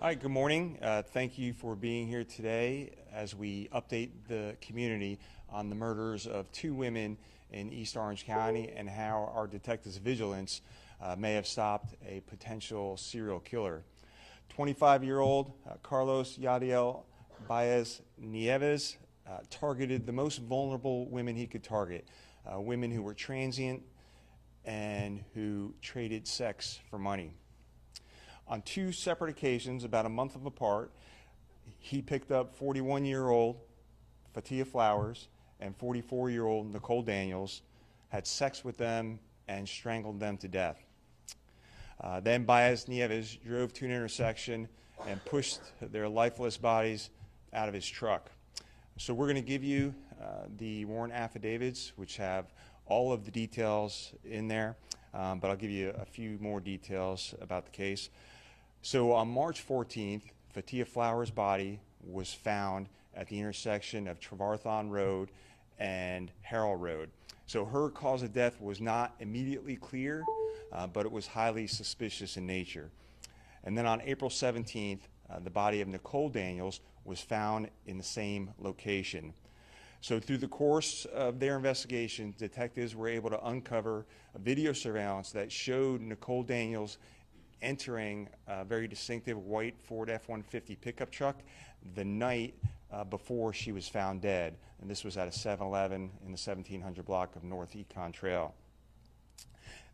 Hi, good morning. Thank you for being here today as we update the community on the murders of two women in East Orange County and how our detectives' vigilance may have stopped a potential serial killer. 25-year-old Carlos Yadiel Baez Nieves targeted the most vulnerable women he could target, women who were transient and who traded sex for money. On two separate occasions, about a month apart, he picked up 41-year-old Fatia Flowers and 44-year-old Nicole Daniels, had sex with them, and strangled them to death. Then Baez Nieves drove to an intersection and pushed their lifeless bodies out of his truck. So we're going to give you the warrant affidavits, which have all of the details in there, but I'll give you a few more details about the case. So on March 14th, Fatia Flowers' body was found at the intersection of Trevarthon Road and Harrell Road. So her cause of death was not immediately clear, but it was highly suspicious in nature. And then on April 17th, the body of Nicole Daniels was found in the same location. So through the course of their investigation, detectives were able to uncover a video surveillance that showed Nicole Daniels entering a very distinctive white Ford F-150 pickup truck the night before she was found dead. And this was at a 7-Eleven in the 1700 block of North Econ Trail.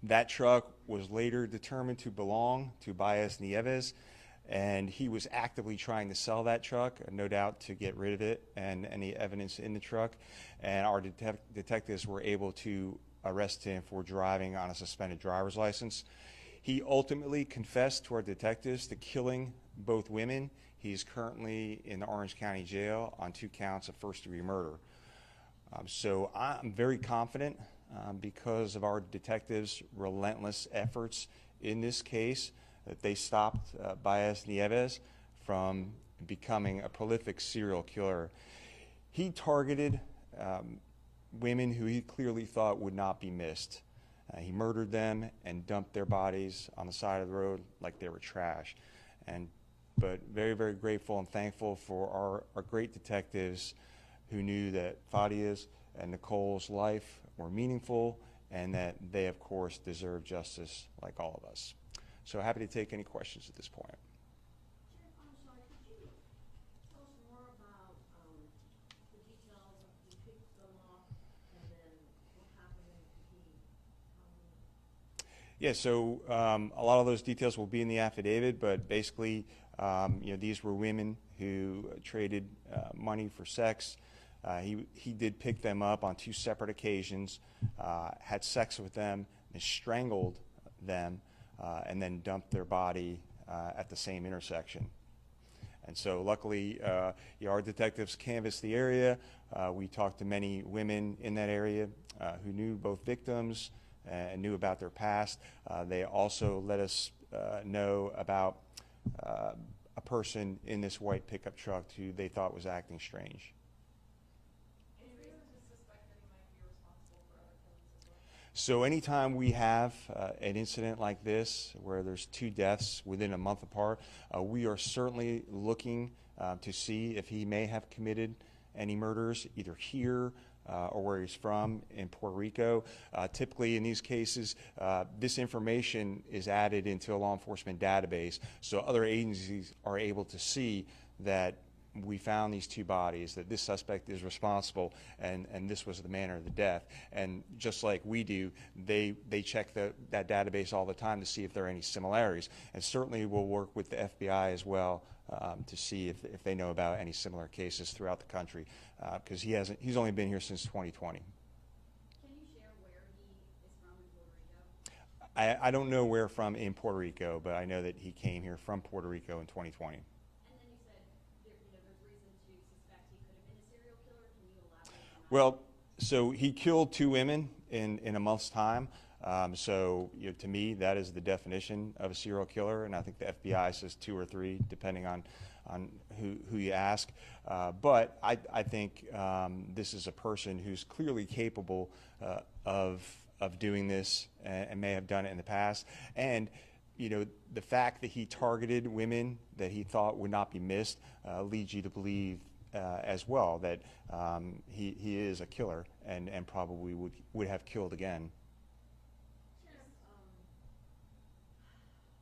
That truck was later determined to belong to Baez Nieves, and he was actively trying to sell that truck, no doubt to get rid of it and any evidence in the truck. And our detectives were able to arrest him for driving on a suspended driver's license. He ultimately confessed to our detectives to killing both women. He is currently in the Orange County Jail on 2 counts of first-degree murder. So I'm very confident because of our detectives' relentless efforts in this case that they stopped Baez Nieves from becoming a prolific serial killer. He targeted women who he clearly thought would not be missed. He murdered them and dumped their bodies on the side of the road like they were trash. But very, very grateful and thankful for our great detectives who knew that Fatia's and Nicole's life were meaningful and that they, of course, deserve justice like all of us. So happy to take any questions at this point. Sheriff, I'm sorry, could you tell us more about the details of who picked them up and then what happened and Yeah, so a lot of those details will be in the affidavit, but basically, these were women who traded money for sex. He did pick them up on 2 separate occasions, had sex with them, and strangled them, and then dumped their body at the same intersection. And so luckily, our detectives canvassed the area. We talked to many women in that area who knew both victims and knew about their past. They also let us know about a person in this white pickup truck who they thought was acting strange. Any reason to suspect that he might be responsible for other killings as well? So anytime we have an incident like this where there's 2 deaths within a month apart, we are certainly looking to see if he may have committed any murders either here or where he's from in Puerto Rico. Typically in these cases, this information is added into a law enforcement database, so other agencies are able to see that we found these 2 bodies, that this suspect is responsible, and this was the manner of the death. And just like we do, they check that database all the time to see if there are any similarities. And certainly we'll work with the FBI as well to see if they know about any similar cases throughout the country, because he's only been here since 2020. Can you share where he is from in Puerto Rico? I don't know where from in Puerto Rico, but I know that he came here from Puerto Rico in 2020. And then you said there's reason to suspect he could have been a serial killer. Can you elaborate on that? Well, so he killed 2 women in a month's time. So to me, that is the definition of a serial killer, and I think the FBI says 2 or 3, depending on who you ask. But I think this is a person who's clearly capable of doing this and may have done it in the past. And you know, the fact that he targeted women that he thought would not be missed leads you to believe as well that he is a killer and probably would have killed again. Sheriff,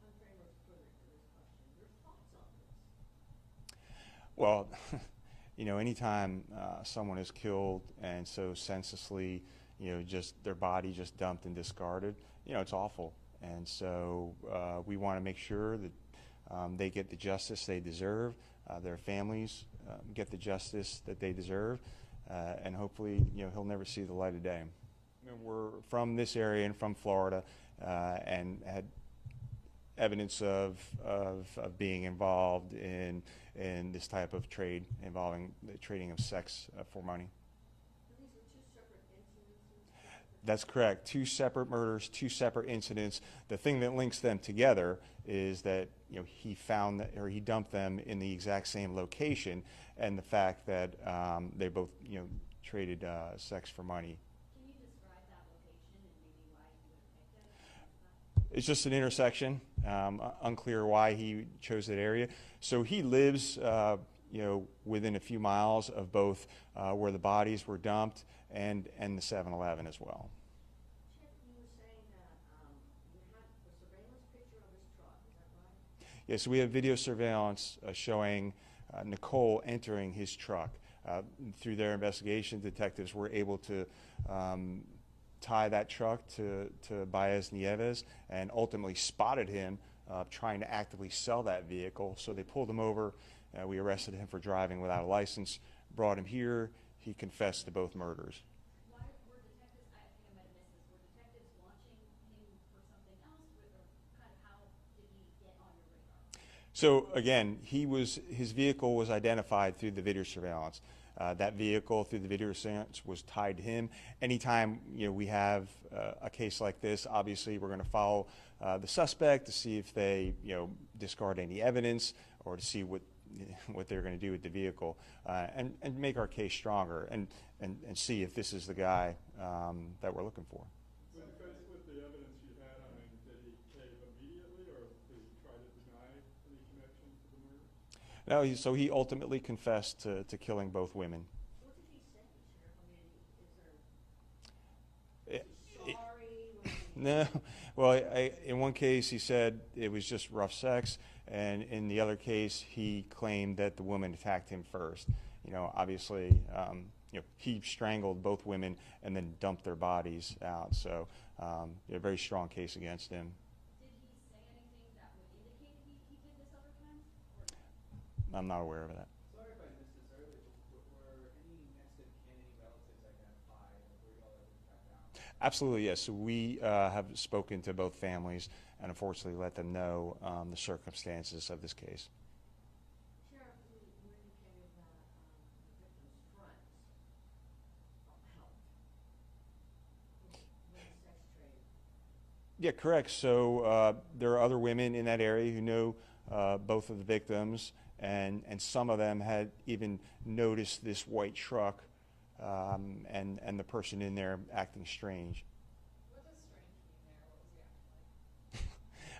I'm very much further to this question. Your thoughts on this? Well, you know, anytime someone is killed and so senselessly, you know, just their body just dumped and discarded, you know, it's awful. And so we want to make sure that they get the justice they deserve, their families get the justice that they deserve, and hopefully, you know, he'll never see the light of day. I mean, we're from this area and from Florida, and had evidence of being involved in this type of trade involving the trading of sex for money. These were two separate incidences? That's correct. Two separate murders, two separate incidents. The thing that links them together is that, you know, he found that, or he dumped them in the exact same location, and the fact that they both, you know, traded sex for money. Can you describe that location and maybe why you would have picked it? It's just an intersection. Unclear why he chose that area. So he lives, you know, within a few miles of both where the bodies were dumped and the 7-Eleven as well. Chip, you were saying that you had the surveillance picture of his truck, is that right? Yes, we have video surveillance showing Nicole entering his truck. Through their investigation, detectives were able to tie that truck to Baez Nieves and ultimately spotted him trying to actively sell that vehicle. So they pulled him over. We arrested him for driving without a license, brought him here. He confessed to both murders. Why were detectives, I think I might have missed this, were detectives watching him for something else, or kind of how did he get on your radar? So again, his vehicle was identified through the video surveillance. That vehicle through the video surveillance was tied to him. Anytime, you know, we have a case like this, obviously we're going to follow the suspect to see if they, you know, discard any evidence or to see what they're going to do with the vehicle, and make our case stronger and see if this is the guy that we're looking for. With the evidence you had on him, did he cave immediately, or did he try to deny any connection to the murder? No, so he ultimately confessed to killing both women. What did he say, Sheriff? I mean, is there, sorry? No, well, in one case he said it was just rough sex, and in the other case he claimed that the woman attacked him first. You know, obviously, you know, he strangled both women and then dumped their bodies out. So, a very strong case against him. Did he say anything that would indicate he did this other time? Or no? I'm not aware of that. Sorry if I missed this earlier, but were any next of kin, any relatives identified, or were y'all able to track down? Absolutely, yes. So we have spoken to both families and unfortunately let them know the circumstances of this case. Sheriff, you indicated that the victim's friends helped with the sex trade. Yeah, correct. So there are other women in that area who know both of the victims, and some of them had even noticed this white truck and the person in there acting strange. What does strange mean there? What was he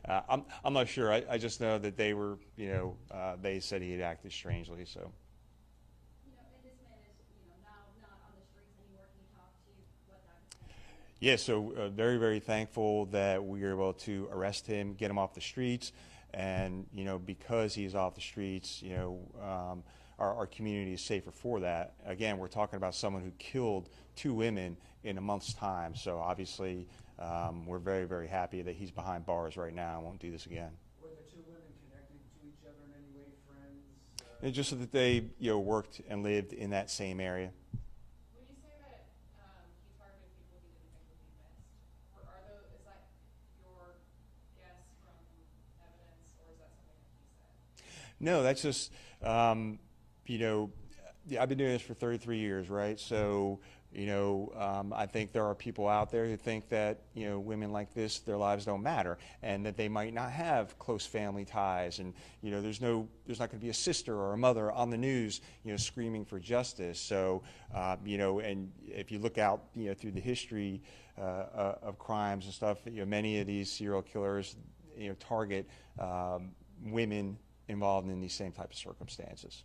acting like? I'm not sure. I just know that they were, you know, they said he had acted strangely. So. You know, and this man is, you know, now not on the streets anymore. Can you talk to what that is? Yeah, so very, very thankful that we were able to arrest him, get him off the streets, and, you know, because he's off the streets, you know, our community is safer for that. Again, we're talking about someone who killed 2 women in a month's time, so obviously we're very, very happy that he's behind bars right now and won't do this again. Were the 2 women connected to each other in any way, friends? And just so that they, you know, worked and lived in that same area. When you say that he targeted people he didn't think would be missed, or are those, is that your guess from evidence, or is that something that he said? No, that's just, you know, I've been doing this for 33 years, right? So, you know, I think there are people out there who think that, you know, women like this, their lives don't matter, and that they might not have close family ties, and, you know, there's not going to be a sister or a mother on the news, you know, screaming for justice. So, you know, and if you look out, you know, through the history of crimes and stuff, you know, many of these serial killers, target women involved in these same type of circumstances.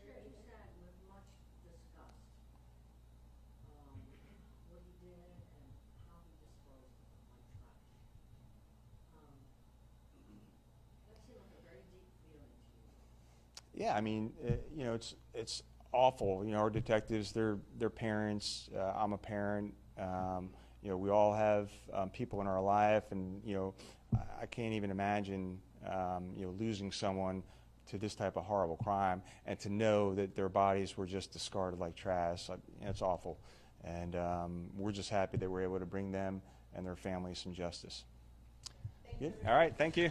And you said with much disgust, what he did and how he disposed of it like trash. That seemed like a very deep feeling to you. Yeah, I mean, it's awful. Our detectives, they're parents. I'm a parent. We all have people in our life, and I can't even imagine losing someone to this type of horrible crime, and to know that their bodies were just discarded like trash. It's awful, and we're just happy that we're able to bring them and their families some justice. Good. All right. Thank you.